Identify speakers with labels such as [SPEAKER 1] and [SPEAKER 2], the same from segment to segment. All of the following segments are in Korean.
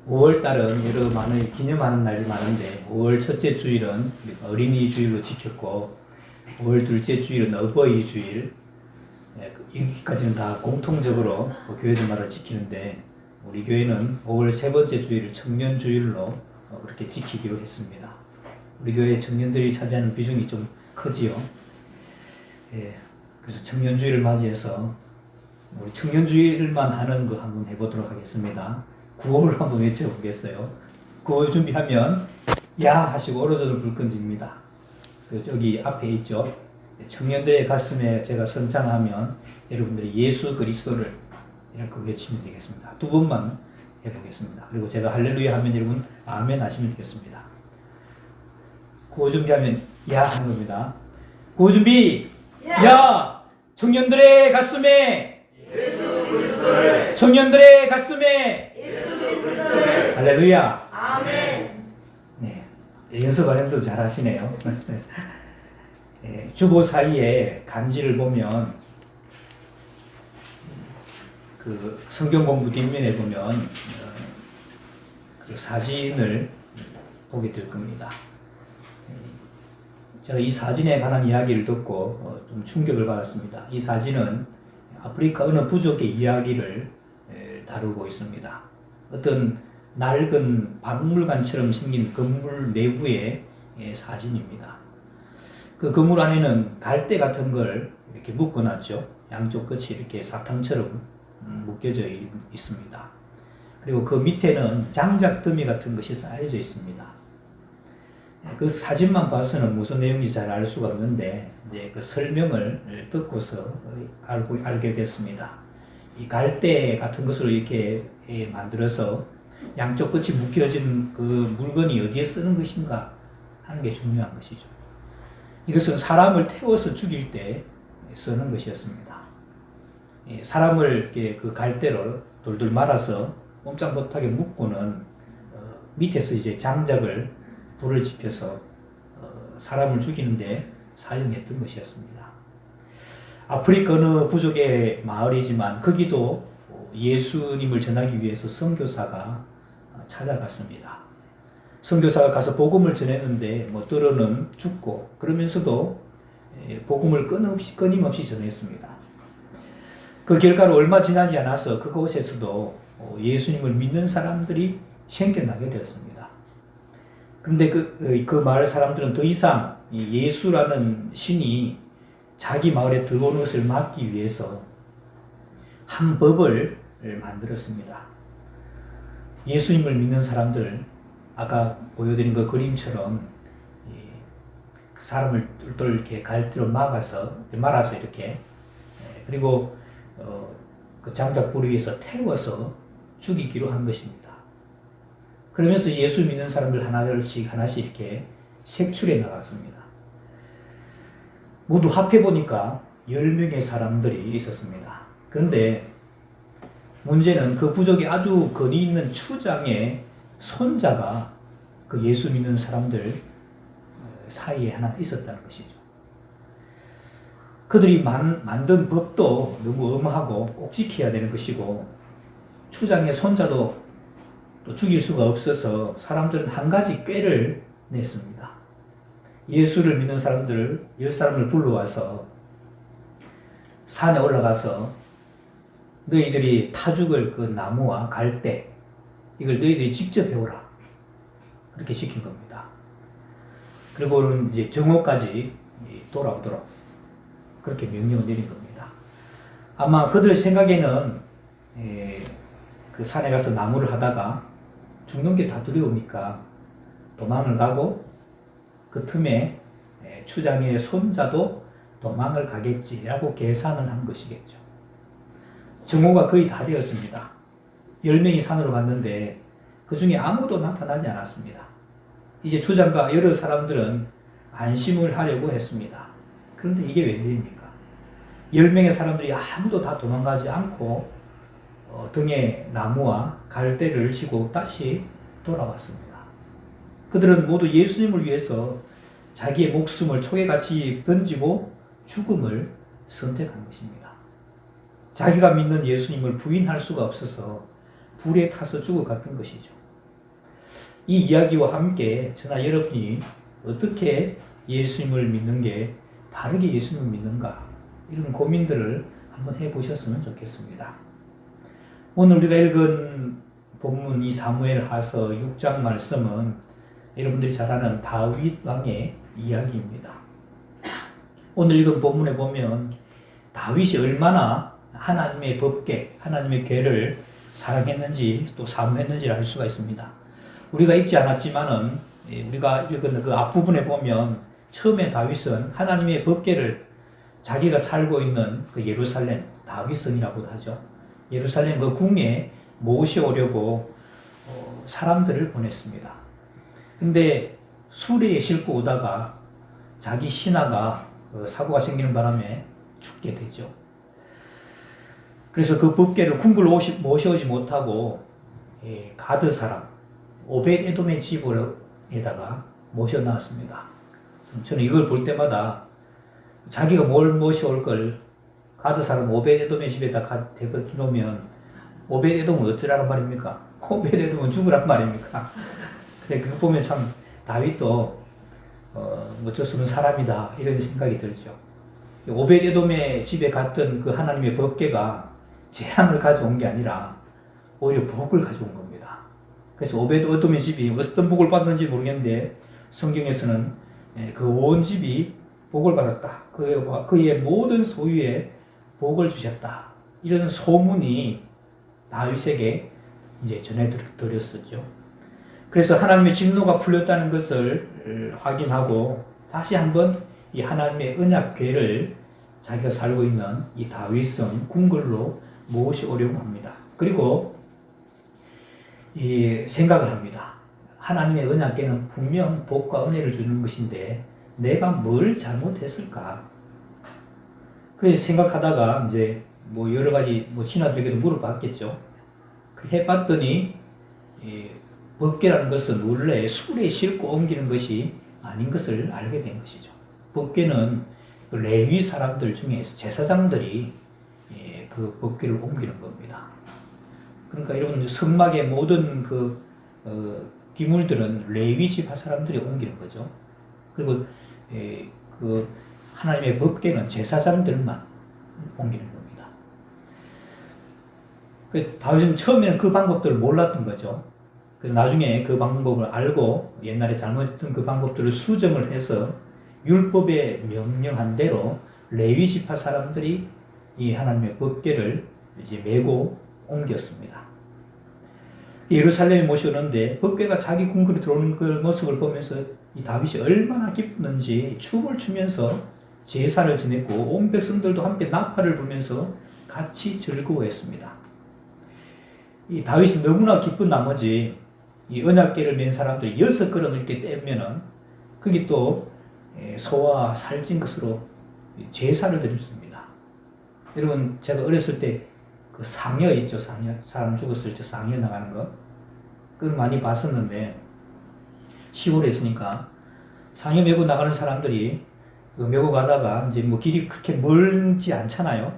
[SPEAKER 1] 5월달은 여러 많은 기념하는 날이 많은데 5월 첫째 주일은 어린이 주일로 지켰고 5월 둘째 주일은 어버이 주일, 여기까지는 다 공통적으로 교회들마다 지키는데 우리 교회는 5월 세 번째 주일을 청년 주일로 그렇게 지키기로 했습니다. 우리 교회 청년들이 차지하는 비중이 좀 크지요. 그래서 청년 주일을 맞이해서 우리 청년 주일만 하는 거 한번 해보도록 하겠습니다. 구호를 한번 외쳐보겠어요. 구호 준비하면 야 하시고 오른손을 불 끈집니다. 저기 앞에 있죠. 청년들의 가슴에 제가 선창하면 여러분들이 예수 그리스도를 이렇게 외치면 되겠습니다. 두 번만 해보겠습니다. 그리고 제가 할렐루야 하면 여러분 아멘 하시면 되겠습니다. 구호 준비하면 야 하는 겁니다. 구호 준비 야! 청년들의 가슴에
[SPEAKER 2] 예수 그리스도를,
[SPEAKER 1] 청년들의 가슴에
[SPEAKER 2] 예수 그리스도를,
[SPEAKER 1] 할렐루야.
[SPEAKER 2] 아멘.
[SPEAKER 1] 네, 연습 안 해도 잘하시네요. 주보 사이에 간지를 보면 그 성경 공부 뒷면에 보면 그 사진을 보게 될 겁니다. 제가 이 사진에 관한 이야기를 듣고 좀 충격을 받았습니다. 이 사진은 아프리카 어느 부족의 이야기를 다루고 있습니다. 어떤 낡은 박물관처럼 생긴 건물 내부의 사진입니다. 그 건물 안에는 갈대 같은 걸 이렇게 묶어놨죠. 양쪽 끝이 이렇게 사탕처럼 묶여져 있습니다. 그리고 그 밑에는 장작 더미 같은 것이 쌓여져 있습니다. 그 사진만 봐서는 무슨 내용인지 잘 알 수가 없는데 이제 그 설명을 듣고서 알게 됐습니다. 이 갈대 같은 것으로 이렇게 만들어서 양쪽 끝이 묶여진 그 물건이 어디에 쓰는 것인가 하는 게 중요한 것이죠. 이것은 사람을 태워서 죽일 때 쓰는 것이었습니다. 사람을 이렇게 그 갈대로 돌돌 말아서 꼼짝 못하게 묶고는 밑에서 이제 장작을 불을 지펴서 사람을 죽이는데 사용했던 것이었습니다. 아프리카 어느 부족의 마을이지만 거기도 예수님을 전하기 위해서 선교사가 찾아갔습니다. 선교사가 가서 복음을 전했는데 들어는 죽고 그러면서도 복음을 끊임없이 전했습니다. 그 결과로 얼마 지나지 않아서 그곳에서도 예수님을 믿는 사람들이 생겨나게 되었습니다. 그런데 그 마을 사람들은 더 이상 예수라는 신이 자기 마을에 들어오는 것을 막기 위해서 한 법을 만들었습니다. 예수님을 믿는 사람들, 아까 보여드린 그 그림처럼 그 사람을 똘똘 이렇게 갈대로 말아서 이렇게 그리고 그 장작불 위에서 태워서 죽이기로 한 것입니다. 그러면서 예수 믿는 사람들 하나씩 이렇게 색출해 나갔습니다. 모두 합해보니까 10명의 사람들이 있었습니다. 그런데 문제는 그 부족이 아주 건의 있는 추장의 손자가 그 예수 믿는 사람들 사이에 하나 있었다는 것이죠. 그들이 만든 법도 너무 엄하고 꼭 지켜야 되는 것이고 추장의 손자도 또 죽일 수가 없어서 사람들은 한 가지 꾀를 냈습니다. 예수를 믿는 사람들 10사람을 불러와서 산에 올라가서 너희들이 타 죽을 그 나무와 갈대 이걸 너희들이 직접 해오라. 그렇게 시킨 겁니다. 그리고는 이제 정오까지 돌아오도록 그렇게 명령을 내린 겁니다. 아마 그들 생각에는 그 산에 가서 나무를 하다가 죽는 게 다 두려우니까 도망을 가고 그 틈에 추장의 손자도 도망을 가겠지라고 계산을 한 것이겠죠. 정오가 거의 다 되었습니다. 10명이 산으로 갔는데 그 중에 아무도 나타나지 않았습니다. 이제 추장과 여러 사람들은 안심을 하려고 했습니다. 그런데 이게 웬일입니까? 10명의 사람들이 아무도 다 도망가지 않고 등에 나무와 갈대를 지고 다시 돌아왔습니다. 그들은 모두 예수님을 위해서 자기의 목숨을 촉에같이 던지고 죽음을 선택한 것입니다. 자기가 믿는 예수님을 부인할 수가 없어서 불에 타서 죽어갔던 것이죠. 이 이야기와 함께 저나 여러분이 어떻게 예수님을 믿는 게 바르게 예수님을 믿는가 이런 고민들을 한번 해보셨으면 좋겠습니다. 오늘 우리가 읽은 본문 이 사무엘하서 6장 말씀은 여러분들이 잘 아는 다윗 왕의 이야기입니다. 오늘 읽은 본문에 보면 다윗이 얼마나 하나님의 법궤, 하나님의 궤를 사랑했는지 또 사모했는지를 알 수가 있습니다. 우리가 읽지 않았지만은 우리가 읽은 그 앞부분에 보면 처음에 다윗은 하나님의 법궤를 자기가 살고 있는 그 예루살렘 다윗성이라고도 하죠. 예루살렘 그 궁에 모셔오려고 사람들을 보냈습니다. 근데 수레에 싣고 오다가 자기 신하가 사고가 생기는 바람에 죽게 되죠. 그래서 그 법궤를 궁궐로 모셔오지 못하고 가드 사람 오벳 에돔의 집에다가 모셔놨습니다. 저는 이걸 볼 때마다 자기가 뭘 모셔올 걸 가드 사람 오벳 에돔의 집에다 대버려 놓으면 오벳 에돔은 어쩌라는 말입니까? 오벳 에돔은 죽으란 말입니까? 근데 그거 보면 참 다윗도 어쩔 수 없는 사람이다 이런 생각이 들죠. 오벳 에돔의 집에 갔던 그 하나님의 법궤가 재앙을 가져온 게 아니라 오히려 복을 가져온 겁니다. 그래서 오벳 에돔의 집이 어떤 복을 받는지 모르겠는데 성경에서는 그 온 집이 복을 받았다. 그의 모든 소유에 복을 주셨다. 이런 소문이 다윗에게 이제 전해드렸었죠. 그래서 하나님의 진노가 풀렸다는 것을 확인하고 다시 한번 이 하나님의 언약궤를 자기가 살고 있는 이 다윗성 궁궐로 모셔오려고 합니다. 그리고 이 생각을 합니다. 하나님의 언약궤는 분명 복과 은혜를 주는 것인데 내가 뭘 잘못했을까? 그래서 생각하다가 이제 뭐 여러 가지 신하들에게도 물어봤겠죠. 해봤더니 법궤라는 것은 원래 수레에 싣고 옮기는 것이 아닌 것을 알게 된 것이죠. 법궤는 레위 사람들 중에서 제사장들이 그 법궤를 옮기는 겁니다. 그러니까 여러분 성막의 모든 그 기물들은 레위 지파 사람들이 옮기는 거죠. 그리고 그 하나님의 법궤는 제사장들만 옮기는 겁니다. 다윗은 처음에는 그 방법들을 몰랐던 거죠. 그래서 나중에 그 방법을 알고 옛날에 잘못했던 그 방법들을 수정을 해서 율법에 명령한 대로 레위 지파 사람들이 이 하나님의 법궤를 이제 메고 옮겼습니다. 예루살렘에 모셔오는데 법궤가 자기 궁궐에 들어오는 그 모습을 보면서 이 다윗이 얼마나 기뻤는지 춤을 추면서 제사를 지냈고 온 백성들도 함께 나팔을 불면서 같이 즐거워했습니다. 이 다윗이 너무나 기쁜 나머지 이 언약궤를 맨 사람들이 6걸음을 이렇게 떼면은 거기 또 소와 살찐 것으로 제사를 드렸습니다. 여러분 제가 어렸을 때 그 상여 있죠, 상여. 사람 죽었을 때 상여 나가는 거. 그걸 많이 봤었는데 시골에 있으니까 상여 메고 나가는 사람들이 메고 가다가 이제 뭐 길이 그렇게 멀지 않잖아요.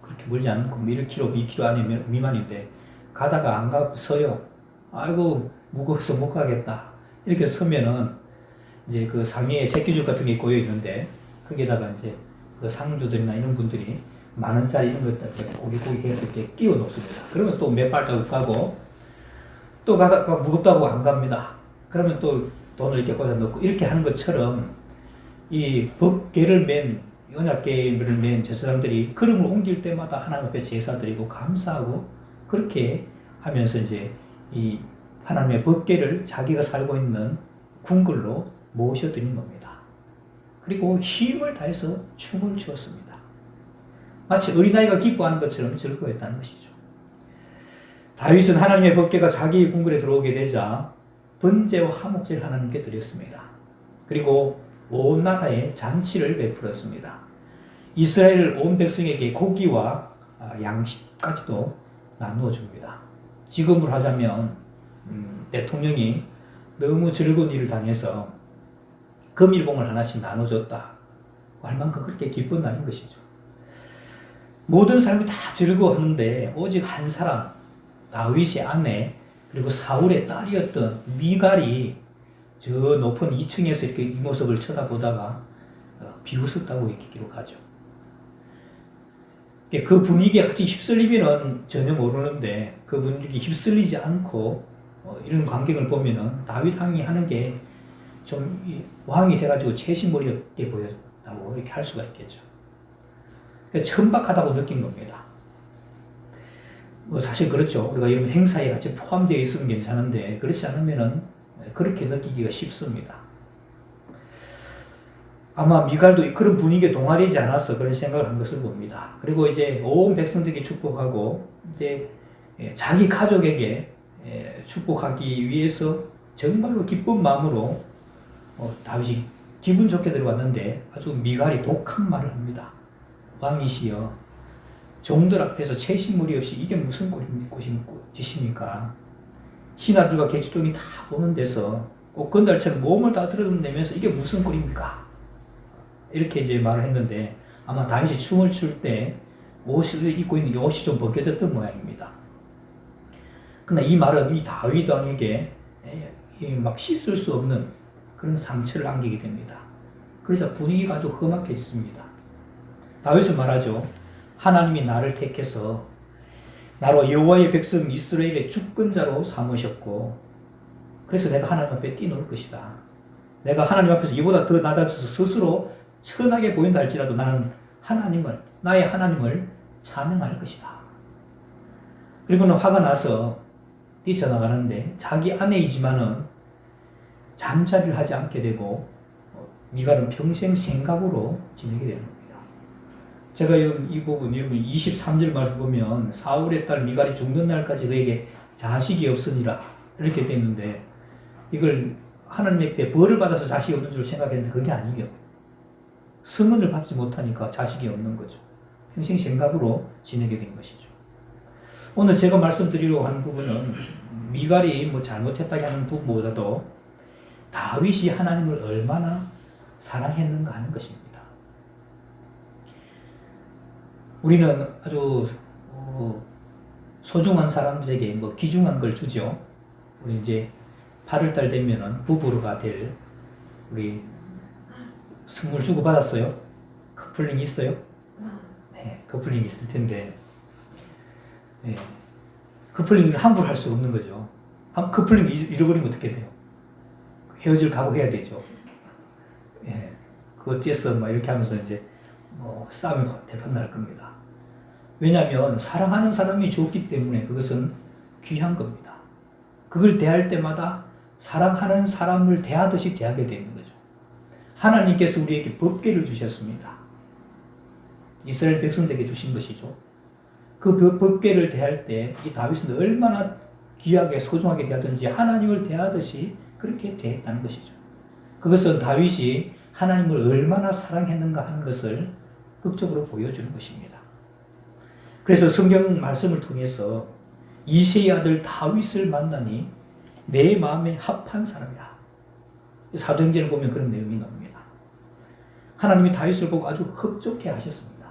[SPEAKER 1] 그렇게 멀지 않고 1km, 2km 안에 미만인데 가다가 안 가고 서요. 아이고 무거워서 못 가겠다. 이렇게 서면은 이제 그 상여에 새끼줄 같은 게 고여 있는데 거기에다가 이제 그 상주들이나 이런 분들이 10,000원짜리 이런 것들 고기 해서 이렇게 끼워 놓습니다. 그러면 또 몇 발자국 가고 또 가다가 무겁다고 안 갑니다. 그러면 또 돈을 이렇게 꽂아 놓고 이렇게 하는 것처럼 이 법궤를 맨 언약궤를 맨 제사장들이 걸음을 옮길 때마다 하나님 앞에 제사 드리고 감사하고 그렇게 하면서 이제 이 하나님의 법궤를 자기가 살고 있는 궁궐로 모셔드린 겁니다. 그리고 힘을 다해서 춤을 추었습니다. 마치 어린아이가 기뻐하는 것처럼 즐거워했다는 것이죠. 다윗은 하나님의 법궤가 자기 궁궐에 들어오게 되자 번제와 화목제를 하나님께 드렸습니다. 그리고 온 나라에 잔치를 베풀었습니다. 이스라엘 온 백성에게 고기와 양식까지도 나누어 줍니다. 지금으로 하자면 대통령이 너무 즐거운 일을 당해서 금일봉을 하나씩 나눠줬다 할 만큼 그렇게 기쁜 날인 것이죠. 모든 사람이 다 즐거워하는데 오직 한 사람 다윗의 아내 그리고 사울의 딸이었던 미갈이 저 높은 2층에서 이렇게 이 모습을 쳐다보다가 비웃었다고 이렇게 기록하죠. 그 분위기에 같이 휩쓸리면은 전혀 모르는데 그 분위기에 휩쓸리지 않고 이런 광경을 보면은 다윗 왕이 하는 게 좀 왕이 돼가지고 채식머리 없게 보였다고 이렇게 할 수가 있겠죠. 그러니까 천박하다고 느낀 겁니다. 뭐 사실 그렇죠. 우리가 이런 행사에 같이 포함되어 있으면 괜찮은데 그렇지 않으면은 그렇게 느끼기가 쉽습니다. 아마 미갈도 그런 분위기에 동화되지 않아서 그런 생각을 한 것을 봅니다. 그리고 이제 온 백성들에게 축복하고 이제 자기 가족에게 축복하기 위해서 정말로 기쁜 마음으로 다윗이 기분 좋게 들어왔는데 아주 미갈이 독한 말을 합니다. 왕이시여, 종들 앞에서 채식물이 없이 이게 무슨 짓입니까? 신하들과 계집종이 다 보는 데서 꼭 건달처럼 몸을 다 드러내면서 이게 무슨 꼴입니까? 이렇게 이제 말을 했는데 아마 다윗이 춤을 출 때 옷을 입고 있는 옷이 좀 벗겨졌던 모양입니다. 그러나 이 말은 이 다윗 왕에게 막 씻을 수 없는 그런 상처를 안기게 됩니다. 그러자 분위기가 아주 험악해졌습니다. 다윗은 말하죠. 하나님이 나를 택해서 나로 여호와의 백성 이스라엘의 주권자로 삼으셨고 그래서 내가 하나님 앞에 뛰놀 것이다. 내가 하나님 앞에서 이보다 더 낮아져서 스스로 천하게 보인다 할지라도 나는 나의 하나님을 찬양할 것이다. 그리고는 화가 나서 뛰쳐나가는데 자기 아내이지만은 잠자리를 하지 않게 되고 미갈은 평생 생각으로 지내게 되는 겁니다. 제가 이 부분 여러분 23절 말씀 보면 사울의 딸 미갈이 죽는 날까지 그에게 자식이 없으니라 이렇게 되어 있는데 이걸 하나님의 벌을 받아서 자식이 없는 줄 생각했는데 그게 아니에요. 승은을 받지 못하니까 자식이 없는 거죠. 평생 생각으로 지내게 된 것이죠. 오늘 제가 말씀드리려고 하는 부분은 미갈이 뭐 잘못했다고 하는 부분보다도 다윗이 하나님을 얼마나 사랑했는가 하는 것입니다. 우리는 아주 소중한 사람들에게 뭐 귀중한 걸 주죠. 우리 이제 8월달 되면은 부부가 될 우리 선물 주고 받았어요? 커플링 있어요? 네, 커플링 있을 텐데 네, 커플링을 함부로 할 수 없는 거죠. 커플링 잃어버리면 어떻게 돼요? 헤어질 각오해야 되죠. 예, 그 어째서 막 이렇게 하면서 이제 싸움이 대판 날 겁니다. 왜냐하면 사랑하는 사람이 좋기 때문에 그것은 귀한 겁니다. 그걸 대할 때마다 사랑하는 사람을 대하듯이 대하게 되는 거죠. 하나님께서 우리에게 법궤를 주셨습니다. 이스라엘 백성들에게 주신 것이죠. 그 법궤를 대할 때 이 다윗은 얼마나 귀하게 소중하게 대하든지 하나님을 대하듯이 그렇게 대했다는 것이죠. 그것은 다윗이 하나님을 얼마나 사랑했는가 하는 것을 극적으로 보여주는 것입니다. 그래서 성경 말씀을 통해서 이새의 아들 다윗을 만나니 내 마음에 합한 사람이라. 사도행전을 보면 그런 내용이 나옵니다. 하나님이 다윗을 보고 아주 흡족해 하셨습니다.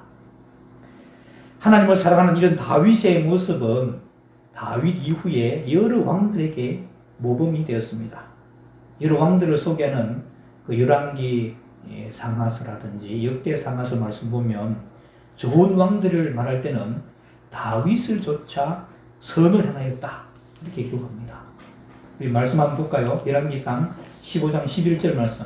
[SPEAKER 1] 하나님을 사랑하는 이런 다윗의 모습은 다윗 이후에 여러 왕들에게 모범이 되었습니다. 여러 왕들을 소개하는 그 열왕기 상하서라든지 역대 상하서 말씀 보면 좋은 왕들을 말할 때는 다윗을 조차 선을 행하였다 이렇게 기록합니다. 우리 말씀 한번 볼까요? 열왕기상 15장 11절 말씀.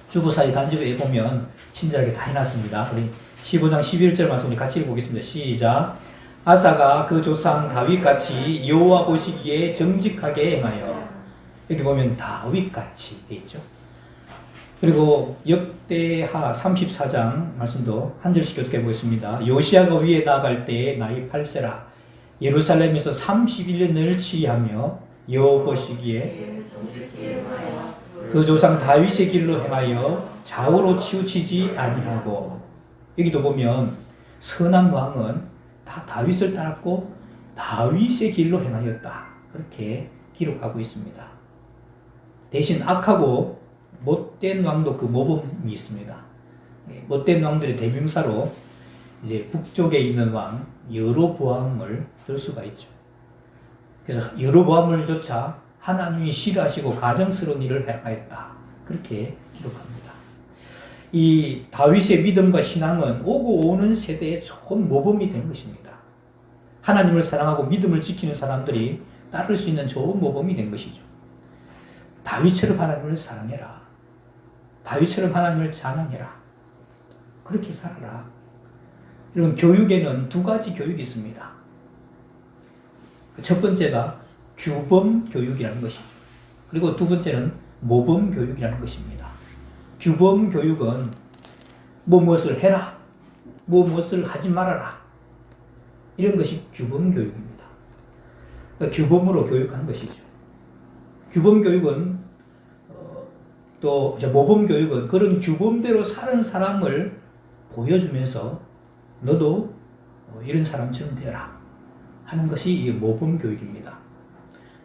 [SPEAKER 1] 주보사의 간접에 보면 친절하게 다 해놨습니다. 우리 15장 11절 말씀 우리 같이 읽어보겠습니다. 시작. 아사가 그 조상 다윗같이 여호와 보시기에 정직하게 행하여. 여기 보면 다윗같이 되어 있죠. 그리고 역대하 34장 말씀도 한 절씩 어떻게 보겠습니다. 요시아가 위에 나아갈 때에 나이 8세라. 예루살렘에서 31년을 치리하며 여호와 보시기에 그 조상 다윗의 길로 행하여 좌우로 치우치지 아니하고. 여기도 보면 선한 왕은 다 다윗을 따랐고 다윗의 길로 행하였다 그렇게 기록하고 있습니다. 대신 악하고 못된 왕도 그 모범이 있습니다. 못된 왕들의 대명사로 이제 북쪽에 있는 왕 여로보암을 들 수가 있죠. 그래서 여로보암을 조차 하나님이 싫어하시고 가정스러운 일을 하였다. 그렇게 기록합니다. 이 다윗의 믿음과 신앙은 오고 오는 세대에 좋은 모범이 된 것입니다. 하나님을 사랑하고 믿음을 지키는 사람들이 따를 수 있는 좋은 모범이 된 것이죠. 다윗처럼 하나님을 사랑해라. 다윗처럼 하나님을 찬양해라. 그렇게 살아라. 여러분, 교육에는 두 가지 교육이 있습니다. 첫 번째가 규범 교육이라는 것이죠. 그리고 두 번째는 모범 교육이라는 것입니다. 규범 교육은 무엇을 해라, 무엇을 하지 말아라. 이런 것이 규범 교육입니다. 그러니까 규범으로 교육하는 것이죠. 규범 교육은 또 모범 교육은 그런 규범대로 사는 사람을 보여주면서 너도 이런 사람처럼 되라 하는 것이 이 모범 교육입니다.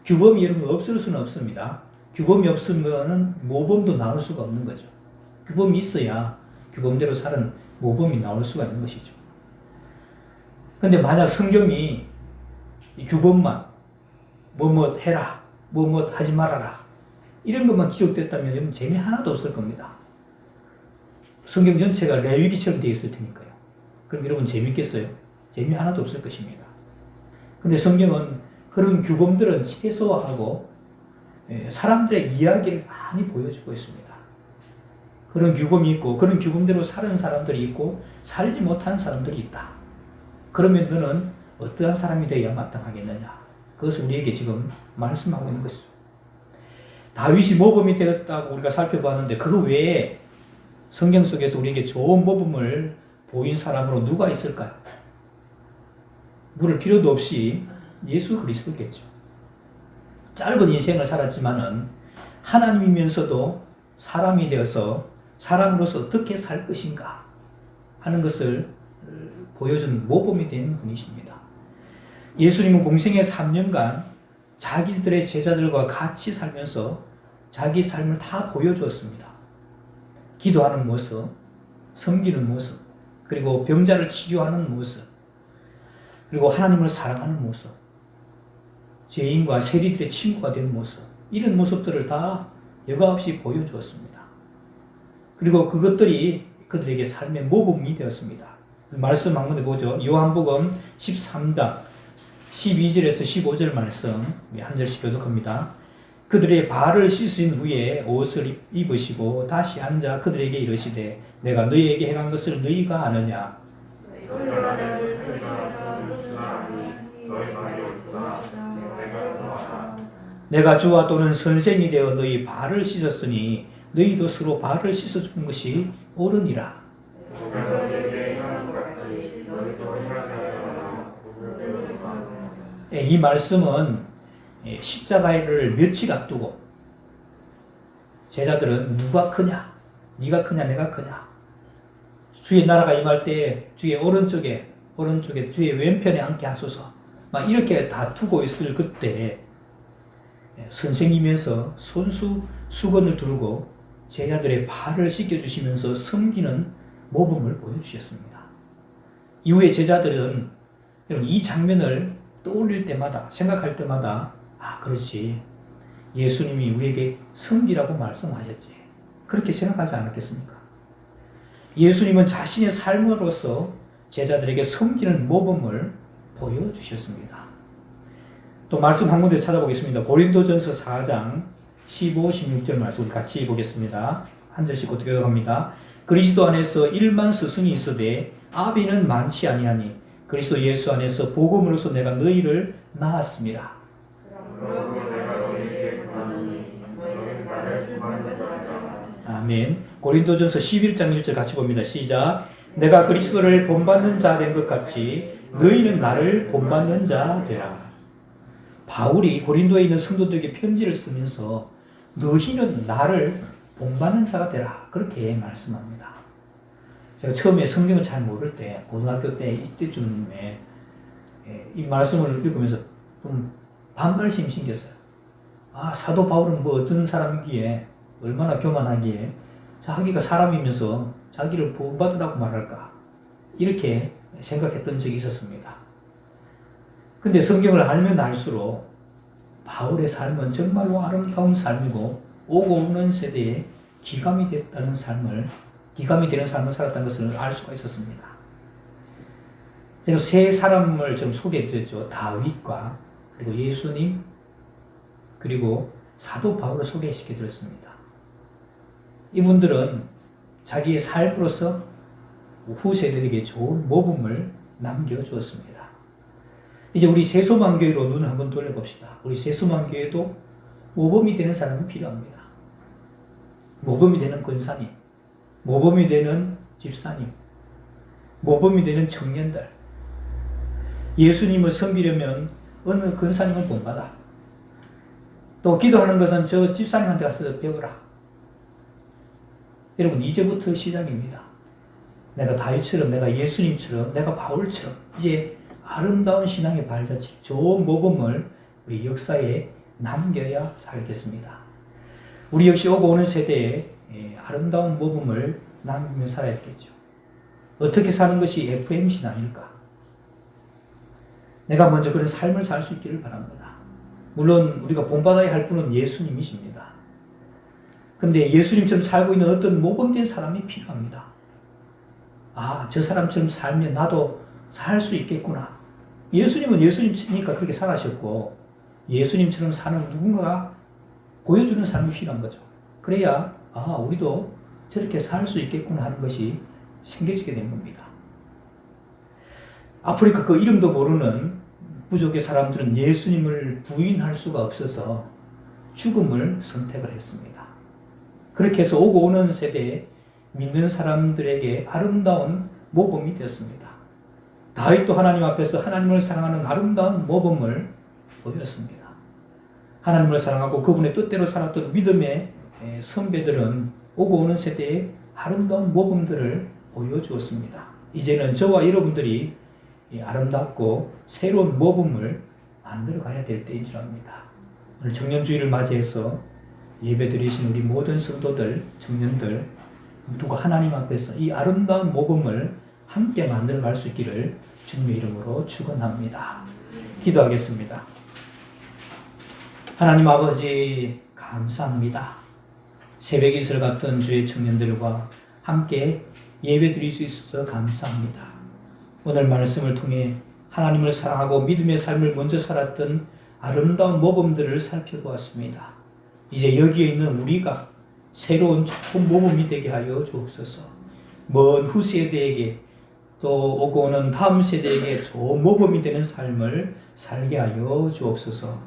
[SPEAKER 1] 규범이 여러분 없을 수는 없습니다. 규범이 없으면 모범도 나올 수가 없는 거죠. 규범이 있어야 규범대로 사는 모범이 나올 수가 있는 것이죠. 그런데 만약 성경이 이 규범만 뭐뭐 해라, 뭐뭐 하지 말아라 이런 것만 기록됐다면 여러분 재미 하나도 없을 겁니다. 성경 전체가 레위기처럼 되어 있을 테니까요. 그럼 여러분 재밌겠어요? 재미 하나도 없을 것입니다. 근데 성경은 그런 규범들은 최소화하고 사람들의 이야기를 많이 보여주고 있습니다. 그런 규범이 있고 그런 규범대로 사는 사람들이 있고 살지 못한 사람들이 있다. 그러면 너는 어떠한 사람이 되어야 마땅하겠느냐. 그것을 우리에게 지금 말씀하고 있는 것이죠. 다윗이 모범이 되었다고 우리가 살펴봤는데 그 외에 성경 속에서 우리에게 좋은 모범을 보인 사람으로 누가 있을까요? 물을 필요도 없이 예수 그리스도겠죠. 짧은 인생을 살았지만은 하나님이면서도 사람이 되어서 사람으로서 어떻게 살 것인가 하는 것을 보여준 모범이 된 분이십니다. 예수님은 공생의 3년간 자기들의 제자들과 같이 살면서 자기 삶을 다 보여주었습니다. 기도하는 모습, 섬기는 모습, 그리고 병자를 치료하는 모습, 그리고 하나님을 사랑하는 모습, 죄인과 세리들의 친구가 된 모습, 이런 모습들을 다 여과 없이 보여주었습니다. 그리고 그것들이 그들에게 삶의 모범이 되었습니다. 말씀 한 군데 보죠. 요한복음 13장 12절에서 15절 말씀 한 절씩 교독합니다. 그들의 발을 씻은 후에 옷을 입으시고 다시 앉아 그들에게 이르시되 내가 너희에게 행한 것을 너희가 아느냐. 내가 주와 또는 선생이 되어 너희 발을 씻었으니 너희도 서로 발을 씻어주는 것이 옳으니라. 이 말씀은 십자가를 며칠 앞두고 제자들은 누가 크냐? 네가 크냐? 내가 크냐? 주의 나라가 임할 때 주의 오른쪽에 주의 왼편에 앉게 하소서. 막 이렇게 다투고 있을 그때 선생이면서 손수 수건을 두르고 제자들의 발을 씻겨주시면서 섬기는 모범을 보여주셨습니다. 이후에 제자들은 여러분 이 장면을 떠올릴 때마다 생각할 때마다 그렇지 예수님이 우리에게 섬기라고 말씀하셨지 그렇게 생각하지 않았겠습니까? 예수님은 자신의 삶으로서 제자들에게 섬기는 모범을 보여주셨습니다. 또 말씀 한 군데 찾아보겠습니다. 고린도전서 4장 15, 16절 말씀 우리 같이 보겠습니다. 한 절씩 어떻게 합니다. 그리스도 안에서 1만 스승이 있으되 아비는 많지 아니하니 그리스도 예수 안에서 복음으로서 내가 너희를 낳았습니다. 아멘. 고린도전서 11장 1절 같이 봅니다. 시작. 내가 그리스도를 본받는 자 된 것 같이 너희는 나를 본받는 자 되라. 바울이 고린도에 있는 성도들에게 편지를 쓰면서 너희는 나를 본받는 자가 되라. 그렇게 말씀합니다. 제가 처음에 성경을 잘 모를 때 고등학교 때 이때쯤에 이 말씀을 읽으면서 좀 반발심이 생겼어요. 사도 바울은 뭐 어떤 사람이기에 얼마나 교만하기에 자기가 사람이면서 자기를 본받으라고 말할까 이렇게 생각했던 적이 있었습니다. 근데 성경을 알면 알수록 바울의 삶은 정말로 아름다운 삶이고 오고 오는 세대에 기감이 되는 삶을 살았다는 것을 알 수가 있었습니다. 제가 세 사람을 좀 소개해드렸죠. 다윗과 그리고 예수님 그리고 사도 바울을 소개시켜드렸습니다. 이분들은 자기의 삶으로서 후세대에게 좋은 모범을 남겨주었습니다. 이제 우리 세소만교회로 눈을 한번 돌려봅시다. 우리 세소만교회도 모범이 되는 사람이 필요합니다. 모범이 되는 권사님, 모범이 되는 집사님, 모범이 되는 청년들. 예수님을 섬기려면 어느 권사님을 본받아. 또 기도하는 것은 저 집사님한테 가서 배우라. 여러분, 이제부터 시작입니다. 내가 다윗처럼, 내가 예수님처럼, 내가 바울처럼 이제 아름다운 신앙의 발자취, 좋은 모범을 우리 역사에 남겨야 살겠습니다. 우리 역시 오고 오는 세대에 아름다운 모범을 남기며 살아야겠죠. 어떻게 사는 것이 FM 신앙일까? 내가 먼저 그런 삶을 살 수 있기를 바랍니다. 물론 우리가 본받아야 할 분은 예수님이십니다. 근데 예수님처럼 살고 있는 어떤 모범된 사람이 필요합니다. 아, 저 사람처럼 살면 나도 살 수 있겠구나. 예수님은 예수님이니까 그렇게 살아셨고 예수님처럼 사는 누군가가 보여주는 사람이 필요한 거죠. 그래야 우리도 저렇게 살 수 있겠구나 하는 것이 생겨지게 되는 겁니다. 아프리카 그 이름도 모르는 부족의 사람들은 예수님을 부인할 수가 없어서 죽음을 선택을 했습니다. 그렇게 해서 오고 오는 세대에 믿는 사람들에게 아름다운 모범이 되었습니다. 다윗도 하나님 앞에서 하나님을 사랑하는 아름다운 모범을 보였습니다. 하나님을 사랑하고 그분의 뜻대로 살았던 믿음의 선배들은 오고 오는 세대에 아름다운 모범들을 보여주었습니다. 이제는 저와 여러분들이 아름답고 새로운 모범을 만들어 가야 될 때인 줄 압니다. 오늘 청년주의를 맞이해서 예배드리신 우리 모든 성도들, 청년들 누구 하나님 앞에서 이 아름다운 모범을 함께 만들어 갈 수 있기를 주님의 이름으로 축원합니다. 기도하겠습니다. 하나님 아버지 감사합니다. 새벽 이슬 같은 주의 청년들과 함께 예배 드릴 수 있어서 감사합니다. 오늘 말씀을 통해 하나님을 사랑하고 믿음의 삶을 먼저 살았던 아름다운 모범들을 살펴보았습니다. 이제 여기에 있는 우리가 새로운 좋은 모범이 되게 하여 주옵소서. 먼 후세대에게 또 오고 오는 다음 세대에게 좋은 모범이 되는 삶을 살게 하여 주옵소서.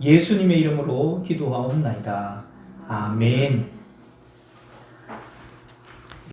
[SPEAKER 1] 예수님의 이름으로 기도하옵나이다. 아멘.